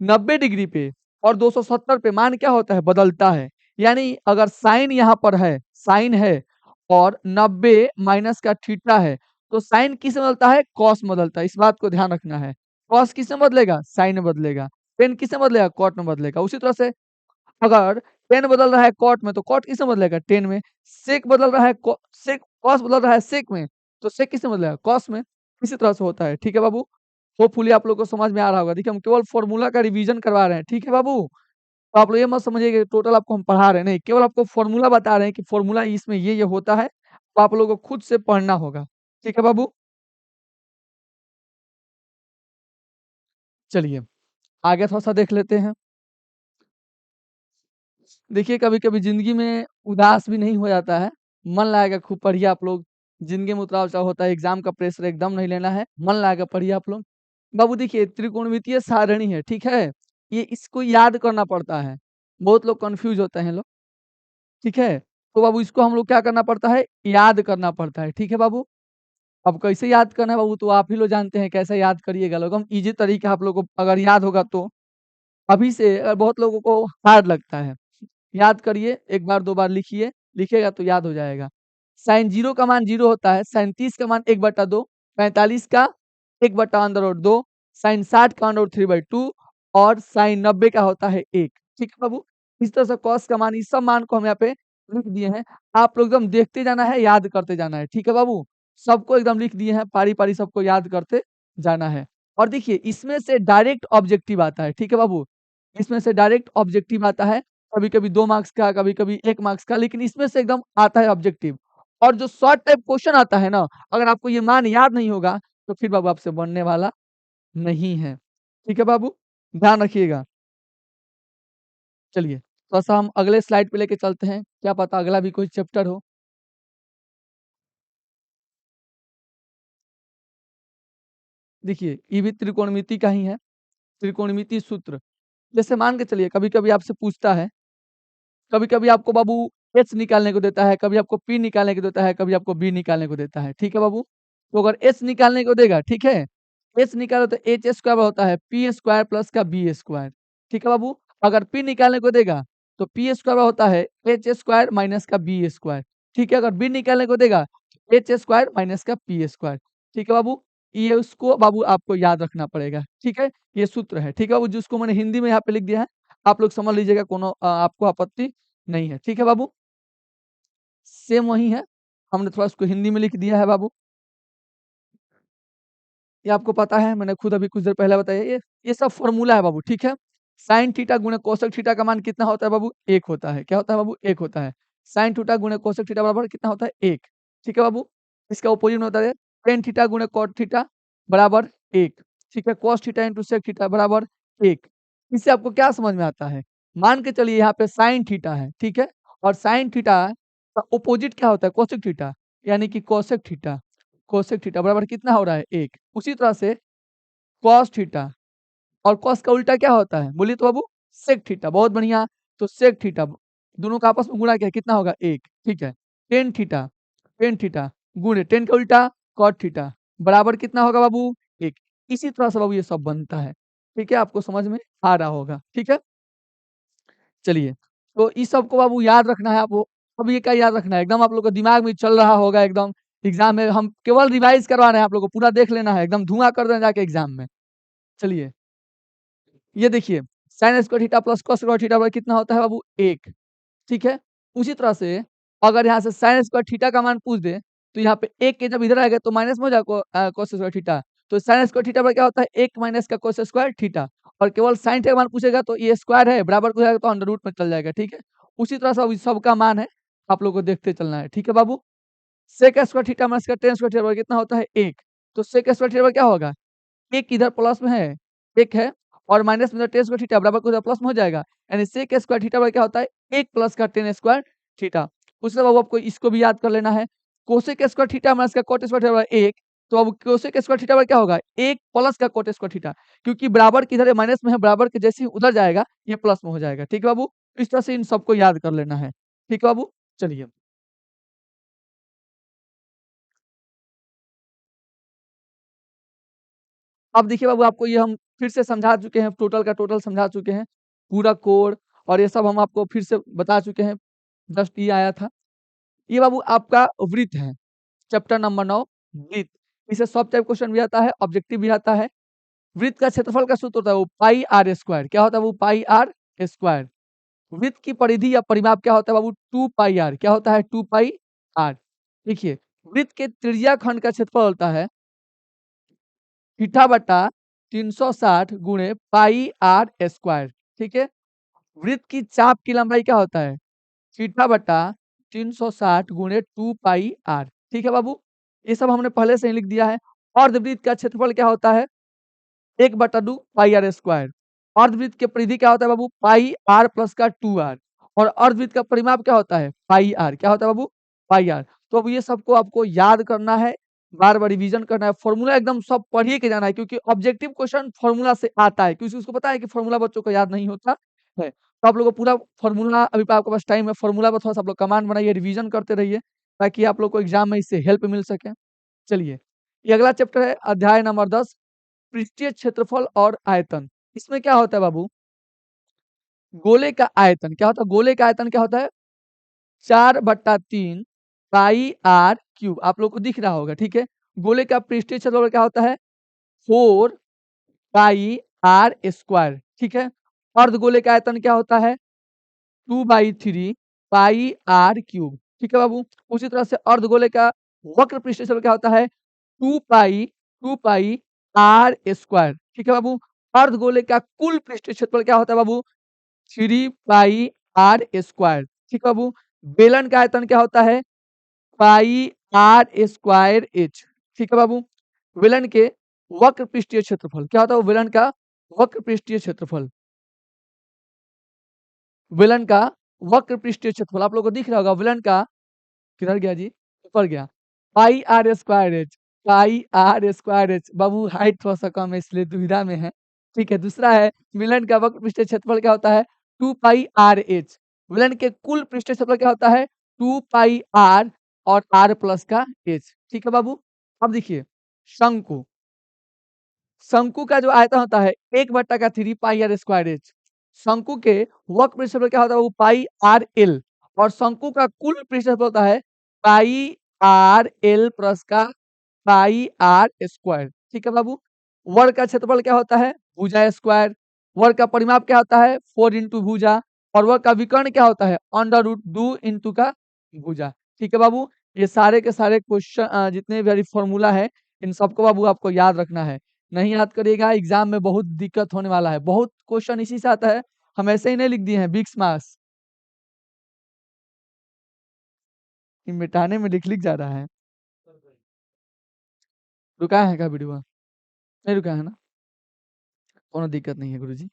90 डिग्री पे और 270 पे मान क्या होता है? बदलता है। यानी अगर साइन यहाँ पर है, साइन है और 90 माइनस का थीटा है, तो साइन किस में बदलता है? कॉस में बदलता है। इस बात को ध्यान रखना है। कॉस किस में बदलेगा? साइन में बदलेगा। टेन किस में बदलेगा? कॉट में बदलेगा। उसी तरह से अगर टेन बदल रहा है कॉट में, तो कॉट किस में बदलेगा? टेन में। सेक बदल रहा है सेक, कॉस बदल रहा है सेक में, तो सेक किस में बदलेगा? कॉस में। इसी तरह से होता है। ठीक है बाबू? होपफुली आप लोग को समझ में आ रहा होगा। देखिए हम केवल फॉर्मूला का रिवीजन करवा रहे हैं। ठीक है बाबू? तो आप लोग ये मत समझिए कि टोटल आपको हम पढ़ा रहे हैं, नहीं, केवल आपको फॉर्मूला बता रहे हैं कि फॉर्मूला इसमें ये होता है, तो आप लोगों को खुद से पढ़ना होगा। ठीक है बाबू? चलिए, आगे थोड़ा-सा देख लेते हैं। देखिए कभी-कभी ज़िंदगी में उदास भी नहीं हो जाता है। मन लगा के खूब पढ़िए आप लोग। ज़िंदगी में उतार-चढ़ाव होता है, एग्ज़ाम का प्रेशर एकदम नहीं लेना है। मन लगा के पढ़िए आप लोग। बाबू देखिए त्रिकोणमितीय सारणी है, ठीक है? ये इसको याद करना पड़ता है। बहुत लोग कन्फ्यूज़ होते हैं लोग, ठीक है? तो बाबू इसको हम लोग क्या करना पड़ता है? याद करना पड़ता है। ठीक है बाबू? अब कैसे याद करना है बाबू तो आप ही लोग जानते हैं कैसे याद करिएगा लोग। हम ईज़ी तरीका आप लोगों को अगर याद होगा तो अभी से बहुत लोगों को हार्ड लगता है। याद करिए, 1 बार 2 बार लिखिए, लिखिएगा तो याद हो जाएगा। साइन 0 का मान 0 होता है, साइन 30 का मान 1/2, 45 का 1/√2, साइन 60 का √3/2 और साइन 90 का होता है 1। ठीक है बाबू? इस तरह से कॉस का मान, इस सब मान को हम यहाँ पे लिख दिए हैं। आप लोग एकदम देखते जाना है, याद करते जाना है। ठीक है बाबू? सबको एकदम लिख दिए हैं, पारी-पारी सबको याद करते जाना है। और देखिए इसमें से डायरेक्ट ऑब्जेक्टिव आता है। ठीक है बाबू? इसमें से डायरेक्ट ऑब्जेक्टिव आता है। कभी-कभी 2 मार्क्स का, कभी-कभी 1 मार्क्स का, लेकिन इसमें से एकदम आता है ऑब्जेक्टिव। और जो शॉर्ट टाइप क्वेश्चन आता है ना, अगर आपको ये मान याद नहीं होगा, तो फिर बाबू आपसे बनने वाला नहीं है। ठीक है बाबू? ध्यान रखिएगा। चलिए, थोड़ा-सा हम अगले स्लाइड पे लेके चलते हैं, क्या पता अगला भी कोई चैप्टर हो। देखिए, ये भी त्रिकोणमिति का ही है, त्रिकोणमिति सूत्र। जैसे मान के चलिए कभी-कभी आपसे पूछता है, कभी-कभी आपको बाबू एच निकालने को देता है, कभी आपको पी निकालने को देता है, कभी आपको बी निकालने को देता है। ठीक है बाबू? तो अगर एच निकालने को देगा, ठीक है? एच निकालो तो एच स्क्वायर होता है पी स्क्वायर प्लस का बी स्क्वायर। ठीक है बाबू? अगर पी निकालने को देगा, तो पी स्क्वायर होता है एच स्क्वायर माइनस का बी स्क्वायर। ठीक है? अगर बी निकालने को देगा, एच स्क्वायर माइनस का पी स्क्वायर। ठीक है बाबू? ये उसको बाबू आपको याद रखना पड़ेगा। ठीक है? ये सूत्र है। ठीक है बाबू? जिसको मैंने हिंदी में यहाँ पे लिख दिया है, आप लोग समझ लीजिएगा कोनो आपको आपत्ति नहीं है। ठीक है बाबू? सेम वही है, हमने थोड़ा उसको हिंदी में लिख दिया है बाबू। ये आपको पता है, मैंने खुद अभी कुछ देर पहले बताया ये सब फ़ॉर्मूला है बाबू, ठीक है? साइन थीटा गुणा कोसेक थीटा का मान कितना होता है बाबू? 1 होता है। क्या होता है बाबू? 1 होता है। साइन थीटा गुणा कोसेक थीटा बराबर कितना होता है? 1। ठीक है बाबू? इसका अपोज़िट में होता है टेन थीटा गुणा कॉट थीटा बराबर 1। ठीक है? Cos theta into sec theta बराबर 1। इससे आपको क्या समझ में आता है? मान के चलिए यहाँ पे साइन थीटा है, ठीक है? और साइन थीटा का अपोज़िट क्या होता है? कोसेक थीटा, यानी कि कोसेक थीटा। कोसेक थीटा बराबर कितना हो रहा है? 1। उसी तरह से कॉस थीटा और कॉस का उल्टा क्या होता है? बोलिए तो बाबू? Sec theta. बहुत बढ़िया। तो सेक थीटा दोनों का आपस में गुणा किया कितना होगा? 1। ठीक है। टेन थीटा गुणे टेन का उल्टा कॉट थीटा बराबर कितना होगा बाबू? 1। इसी तरह से बाबू ये सब बनता है। ठीक है? आपको समझ में आ रहा होगा। ठीक है? चलिए, तो इस सब को बाबू याद रखना है आपको। अब ये क्या याद रखना है? एकदम आप लोग के दिमाग में चल रहा होगा एकदम। एग्ज़ाम में हम केवल रिवाइज़ करवा रहे हैं आप लोगों को, पूरा देख लेना है, एकदम धुआँ कर देना जाके एग्ज़ाम में। चलिए, ये देखिए sine square theta plus cos square theta बराबर कितना होता है बाबू? 1। ठीक है? उसी तरह से अगर यहाँ से साइन स्क्वायर थीटा का मान पूछ दे, तो यहाँ पे 1 के जब इधर आएगा तो माइनस में हो जाएगा कॉस स्क्वायर थीटा। तो साइन स्क्वायर थीटा बराबर क्या होता है? 1 माइनस का कॉस स्क्वायर थीटा और केवल साइन थीटा का मान पूछेगा तो ये स्क्वायर है, बराबर को जाएगा तो अंडर रूट में चल जाएगा, ठीक है? उसी तरह से अब इस सब का मान है, आप लोग को देखते चलना है, ठीक है बाबू? सेक स्क्वायर थीटा माइनस का टेन स्क्वायर थीटा बराबर कितना होता है? 1। तो सेक स्क्वायर थीटा बराबर क्या होगा? 1 इधर प्लस में है, 1 है और माइनस में इधर टेन स्क्वायर थीटा बराबर को इधर प्लस में हो जाएगा। यानी सेक स्क्वायर थीटा बराबर क्या होता है? 1 प्लस का टेन स्क्वायर थीटा। उसके बाद आपको इसको भी याद कर लेना है। कोसेक स्क्वायर थीटा माइनस का कॉट स्क्वायर थीटा बराबर 1। तो अब कोसेक स्क्वायर थीटा बराबर क्या होगा? 1 प्लस का कॉट स्क्वायर थीटा, क्योंकि बराबर किधर है? माइनस में है, बराबर के जैसे ही उधर जाएगा, ये प्लस में हो जाएगा। ठीक है बाबू? इस तरह से इन सबको याद कर लेना है। ठीक है बाबू? चलिए। अब देखिए बाबू, आपको ये हम फिर से समझा चुके हैं, टोटल का टोटल समझा चुके हैं, पूरा कोड और ये सब हम आपको फिर से बता चुके हैं, जस्ट ये आया था। ये बाबू आपका वृत्त है, चैप्टर नंबर 9 वृत्त। इसे सब टाइप क्वेश्चन भी आता है, ऑब्जेक्टिव भी आता है। वृत्त का क्षेत्रफल का सूत्र होता है वो पाई आर स्क्वायर। क्या होता है वो? पाई आर स्क्वायर। वृत्त की परिधि या परिमाप क्या होता है बाबू? 2 पाई आर। क्या होता है? 2 पाई आर। देखिए, वृत्त के त्रिज्या खंड का क्षेत्रफल होता है थीटा बटा 360 गुणे पाई आर स्क्वायर। ठीक है। वृत्त की चाप की लंबाई क्या होता है? थीटा बटा 360 गुणे 2 पाई आर। ठीक है बाबू, ये सब हमने पहले से ही लिख दिया है। अर्धवृत्त का क्षेत्रफल क्या होता है? 1/2 पाई आर स्क्वायर। अर्धवृत्त की परिधि क्या होता है बाबू? पाई आर प्लस का 2 आर। और अर्धवृत्त का परिमाप क्या होता है? पाई आर। क्या होता है बाबू? पाई आर। तो अब ये सबको आपको याद करना है, बार बार रिवीजन करना है, फॉर्मूला एकदम सब पढ़िए के जाना है, क्योंकि ऑब्जेक्टिव क्वेश्चन फॉर्मूला से आता है, क्योंकि उसको पता है कि फॉर्मूला बच्चों को याद नहीं होता है। तो आप लोगों को पूरा फॉर्मूला, अभी पे आपके पास टाइम है, फॉर्मूला पर थोड़ा सा आप लोग कमांड बनाइए, रिवीजन करते रहिए, ताकि आप लोग को एग्जाम में इससे हेल्प मिल सके। चलिए, ये अगला चैप्टर है, अध्याय नंबर 10, पृष्ठीय क्षेत्रफल और आयतन। इसमें क्या होता है बाबू? गोले का आयतन। क्या होता है? गोले का आयतन क्या होता है? 4/3 पाई आर क्यूब। आप लोग को दिख रहा होगा, ठीक है। गोले का पृष्ठीय क्षेत्रफल क्या होता है? 4 पाई आर स्क्वायर। ठीक है। अर्धगोले का आयतन क्या होता है? 2/3 पाई आर क्यूब। ठीक है बाबू। उसी तरह से अर्धगोले का वक्र पृष्ठीय क्षेत्रफल क्या होता है? 2 पाई आर स्क्वायर। ठीक है बाबू। अर्धगोले का कुल पृष्ठीय क्षेत्रफल क्या होता है बाबू? 3 पाई आर स्क्वायर। ठीक है बाबू। बेलन का आयतन क्या होता है? पाई आर स्क्वायर एच। ठीक है बाबू। बेलन के वक्र पृष्ठीय क्षेत्रफल क्या होता है? बेलन का वक्र पृष्ठीय क्षेत्रफल, बेलन का वक्र पृष्ठीय क्षेत्रफल आप लोगों को दिख रहा होगा। बेलन का किधर गया जी? ऊपर गया। Pi r square h. Pi r square h. बाबू हाइट थोड़ा सा कम है, इसलिए दुविधा में है। ठीक है। दूसरा है, मिलन का वक्र पृष्ठीय क्षेत्रफल क्या होता है? 2 पाई आर एच। मिलन के कुल पृष्ठीय क्षेत्रफल क्या होता है? 2 पाई आर और आर प्लस का एच। ठीक है बाबू। अब देखिए, शंकु, शंकु का जो आयतन होता है 1/3 पाई आर स्क्वायर एच। शंकु के वक्र पृष्ठफल क्या होता है? वो पाई आर एल। और शंकु का कुल पृष्ठफल होता है पाई आर एल प्लस का पाई आर स्क्वायर। ठीक है बाबू। वर्ग का क्षेत्रफल क्या होता है? भुजा स्क्वायर। वर्ग का परिमाप क्या होता है? 4 इंटू भुजा। और वर्ग का विकर्ण क्या होता है? √2 इंटू का भुजा। ठीक है बाबू। ये सारे के सारे क्वेश्चन, जितने भी फॉर्मूला है, इन सबको बाबू आपको याद रखना है। नहीं याद करिएगा, एग्जाम में बहुत दिक्कत होने वाला है। बहुत क्वेश्चन इसी से आता है, हम ऐसे ही नहीं लिख दिए हैं 20 मार्क्स। मिटाने में लिख लिख जा रहा है। रुका है क्या वीडियो? नहीं रुका है ना? कोनो दिक्कत नहीं है गुरुजी।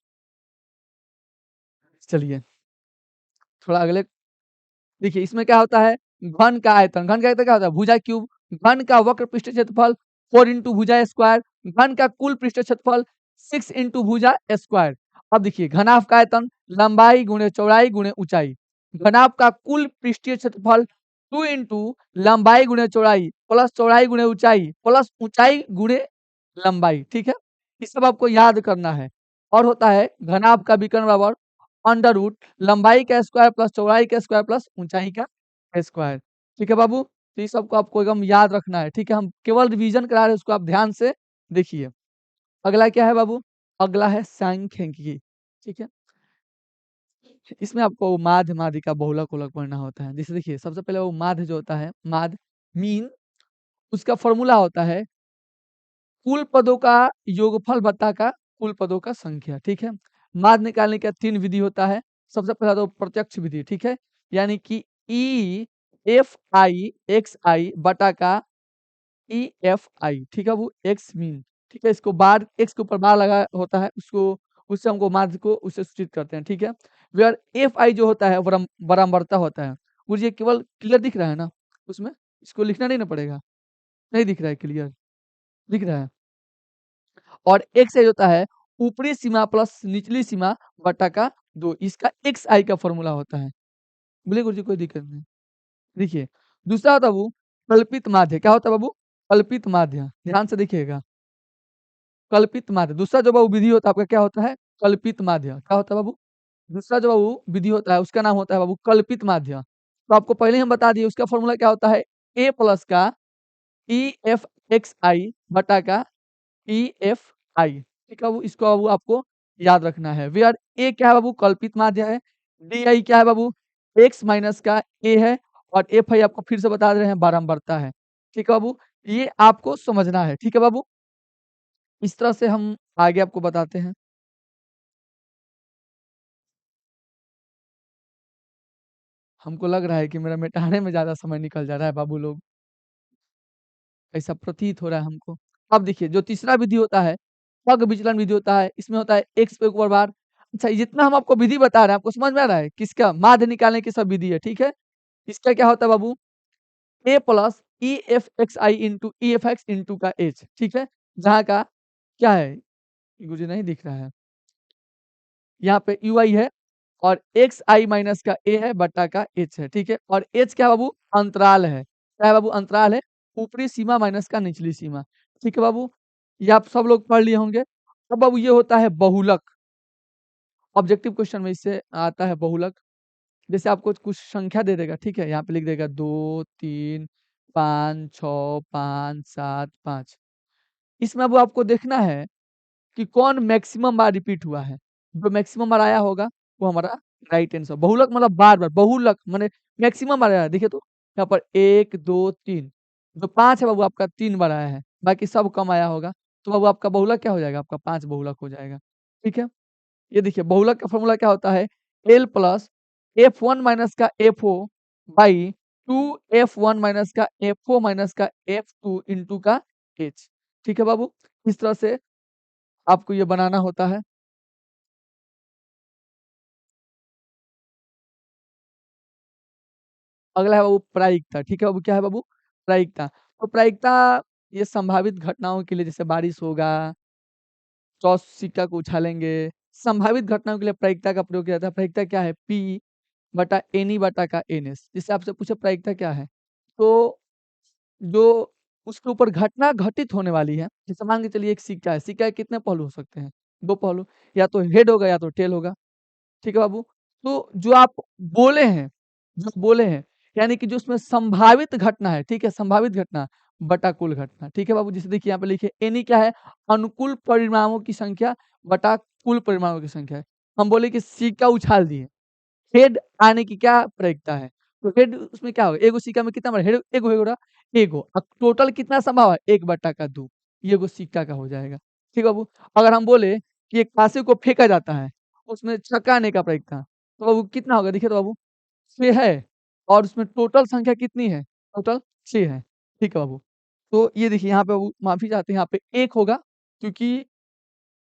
चलिए, थोड़ा अगले देखिए, इसमें क्या होता है? घन का आयतन। घन का आयतन क्या होता है? भुजा क्यूब। घन का वक्र पृष्ठीय क्षेत्रफल 4 इंटू भुजा स्क्वायर। घन का कुल पृष्ठीय क्षेत्रफल 6 इंटू भुजा स्क्वायर। अब देखिए, घनाभ का आयतन लंबाई गुणे चौड़ाई गुणे ऊंचाई। घनाभ का कुल पृष्ठीय क्षेत्रफल 2 इंटू लंबाई गुणे चौड़ाई प्लस चौड़ाई गुणे ऊंचाई प्लस ऊंचाई गुणे लंबाई। ठीक है। ये सब आपको याद करना है। और होता है घनाभ का विकर्ण बराबर अंडर रूट लंबाई का स्क्वायर प्लस चौड़ाई का स्क्वायर प्लस ऊंचाई का स्क्वायर। ठीक है बाबू। तो ये सबको आपको एकदम याद रखना है। ठीक है। हम केवल रिवीजन करा रहे हैं, उसको आप ध्यान से देखिए। अगला क्या है बाबू? अगला है सांख्यिकी। ठीक है। इसमें आपको माध्य माध्यिका बहुलक उलक पढ़ना होता है। जैसे देखिए, सबसे पहले वो माध्य जो होता है, माध्य मीन, उसका फॉर्मूला होता है कुल पदों का योगफल बट्टा का कुल पदों का संख्या। ठीक है। माध्य निकालने का 3 विधि होता है। सबसे पहला तो प्रत्यक्ष विधि। ठीक है। यानी कि ई एफ आई एक्स आई बटा का ई एफ आई। ठीक है वो एक्स मीन। ठीक है। इसको बार एक्स के ऊपर बार लगा होता है, उसको उससे हमको माध्य को उससे सूचित करते हैं। ठीक है। वेयर एफ आई जो होता है बराबरता होता है। मुझे केवल क्लियर दिख रहा है ना उसमें? इसको लिखना नहीं ना पड़ेगा? नहीं दिख रहा है? क्लियर दिख रहा है। और एक्स आई होता है ऊपरी सीमा प्लस निचली सीमा बटा का 2। इसका एक्स आई का फॉर्मूला होता है। बोले गुरुजी कोई दिक्कत नहीं। देखिए, दूसरा होता है वो कल्पित माध्य। क्या होता है बाबू? कल्पित माध्य। ध्यान से देखिएगा। कल्पित माध्य। दूसरा जो बाबू विधि होता है आपका क्या होता है? कल्पित माध्य। क्या होता है बाबू? दूसरा जो बाबू विधि होता है उसका नाम होता है बाबू कल्पित माध्य। तो आपको पहले ही हम बता दिए उसका फ़ॉर्मूला क्या होता है? A प्लस का EFXI बटा का EFI। ठीक है बाबू? इसको बाबू आपको याद रखना है। वेयर A क्या है बाबू? कल्पित माध्य है। DI क्या है बाबू? X माइनस का A है और FI आपको फिर से बता दे रहे हैं बारंबारता है। ठीक है बाबू? ये आपको समझना है। ठीक है बाबू? इस तरह से हम आगे आपको बताते हैं। हमको लग रहा है कि मेरा मिटाने में ज़्यादा समय निकल जा रहा है बाबू लोग, ऐसा प्रतीत हो रहा है हमको। अब देखिए जो तीसरा विधि होता है, पग विचलन विधि होता है, इसमें होता है x पे ऊपर बार। अच्छा ये जितना हम आपको विधि बता रहे हैं, आपको समझ में आ रहा है? किसका? माध्य निकालने की सब विधि है, ठीक है? इसका क्या होता है बाबू? A plus EFXI into EFX into का H, ठीक है? जहाँ का क्या है? मुझे नहीं दिख रहा है। यहाँ पे UI है और XI माइनस का A है बटा का H है, ठीक है? और H क्या है बाबू? अंतराल है। क्या है बाबू? अंतराल है। ऊपरी सीमा माइनस का निचली सीमा। ठीक है बाबू? ये आप सब लोग पढ़ लिए होंगे। अब बाबू ये होता है बहुलक। ऑब्जेक्टिव क्वेश्चन में इससे आता है बहुलक। जैसे आपको कुछ संख्या दे देगा, ठीक है? यहाँ पे लिख देगा 2, 3, 5, 6, 5, 7, 5। इसमें अब आपको देखना है कि कौन मैक्सिमम बार रिपीट हुआ है। जो मैक्सिमम बार आया होगा वो हमारा राइट आंसर। बहुलक मतलब बार-बार, बहुलक माने मैक्सिमम बार आया है। देखिए तो यहाँ पर 1, 2, 3 जो 5 है बाबू आपका 3 बार आया है, बाकी सब कम आया होगा। तो बाबू आपका बहुलक क्या हो जाएगा? आपका 5 बहुलक हो जाएगा। ठीक है? ये देखिए बहुलक का फ़ॉर्मूला क्या होता है? L प्लस F1 माइनस का FO बाई 2 F1 माइनस का FO माइनस का F2 इंटू का H। ठीक है बाबू? इस तरह से आपको ये बनाना होता है। अगला है बाबू प्रायिकता। ठीक है बाबू? क्या है बाबू? प्रायिकता। तो प्रायिकता ये संभावित घटनाओं के लिए जैसे बारिश होगा, टॉस सिक्का को उछालेंगे, संभावित घटनाओं के लिए प्रायिकता का प्रयोग किया जाता है। प्रायिकता क्या है? P बटा NE बटा का NS। जैसे आपसे पूछे प्रायिकता क्या है? तो जो उसके ऊपर घटना घटित होने वाली है, जैसे मान के चलिए एक सिक्का है, सिक्का के कितने पहलू हो सकते हैं? 2 पहलू, या तो हेड होगा या तो टेल होगा। ठीक है बाबू? तो जो आप बोले हैं जो बोले हैं, यानी कि जो उसमें संभावित घटना है, ठीक है? संभावित घटना बटा कुल घटना, ठीक है बाबू? जैसे देखिए यहाँ पे लिखिए एनी क्या है? अनुकूल परिणामों की संख्या बटा कुल परिणामों की संख्या है। हम बोले कि सिक्का उछाल दिए, हेड आने की क्या प्रायिकता है? तो हेड उसमें क्या होगा? एगो सिक्का में कितना बार हेड एगो होगा, एगो। अब टोटल कितना संभव है? 1/2 ये एगो सिक्का का हो जाएगा। ठीक है बाबू? अगर हम बोले कि एक पासे को फेंका जाता है, उसमें छक्का आने का प्रायिकता, तो बाबू कितना होगा? देखिए तो बाबू 6 है और उसमें टोटल संख्या कितनी है? टोटल 6 है। ठीक है बाबू? तो ये देखिए यहाँ पे बाबू माफ़ी चाहते हैं, यहाँ पे 1 होगा क्योंकि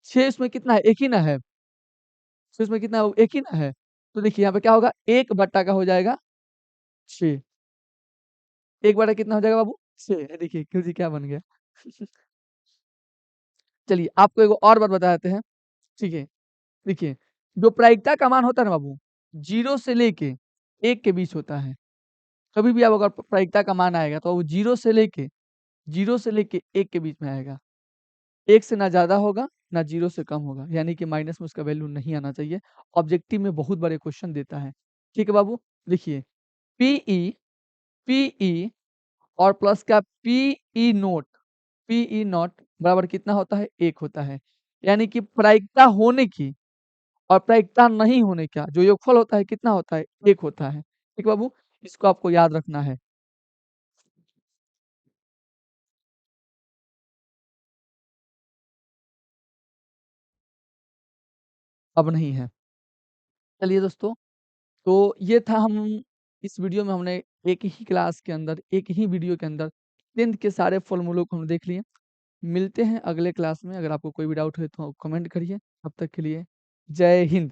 6 इसमें कितना है? 1 ही ना है। 6 इसमें कितना है? 1 ही ना है। तो देखिए यहाँ पे क्या होगा? 1/, का हो जाएगा 6। 1/, कितना हो जाएगा बाबू? 6। देखिए क्योंकि क्या बन गया। चलिए आपको एगो और बात बता देते हैं, ठीक है? देखिए, जो प्रायिकता का मान होता है ना बाबू, 0 से लेके 1 के बीच होता है। कभी भी आप अगर प्रायिकता का मान आएगा तो वो 0 से लेके 1 के बीच में आएगा। 1 से ना ज़्यादा होगा, ना 0 से कम होगा, यानी कि माइनस में उसका वैल्यू नहीं आना चाहिए। ऑब्जेक्टिव में बहुत बड़े क्वेश्चन देता है। ठीक है बाबू? देखिए, पीई पीई और प्लस का पीई नॉट बराबर कितना होता है? 1 होता है। यानी कि प्रायिकता होने की और प्रायिकता नहीं होने का जो योगफल होता है कितना होता है? 1 होता है। ठीक है बाबू? इसको आपको याद रखना है। अब नहीं है। चलिए दोस्तों, तो ये था हम इस वीडियो में हमने एक ही क्लास के अंदर, एक ही वीडियो के अंदर 10th के सारे फ़ॉर्मूलों को हम देख लिए। मिलते हैं अगले क्लास में, अगर आपको कोई भी डाउट है तो कमेंट करिए। तब तक के लिए जय हिंद।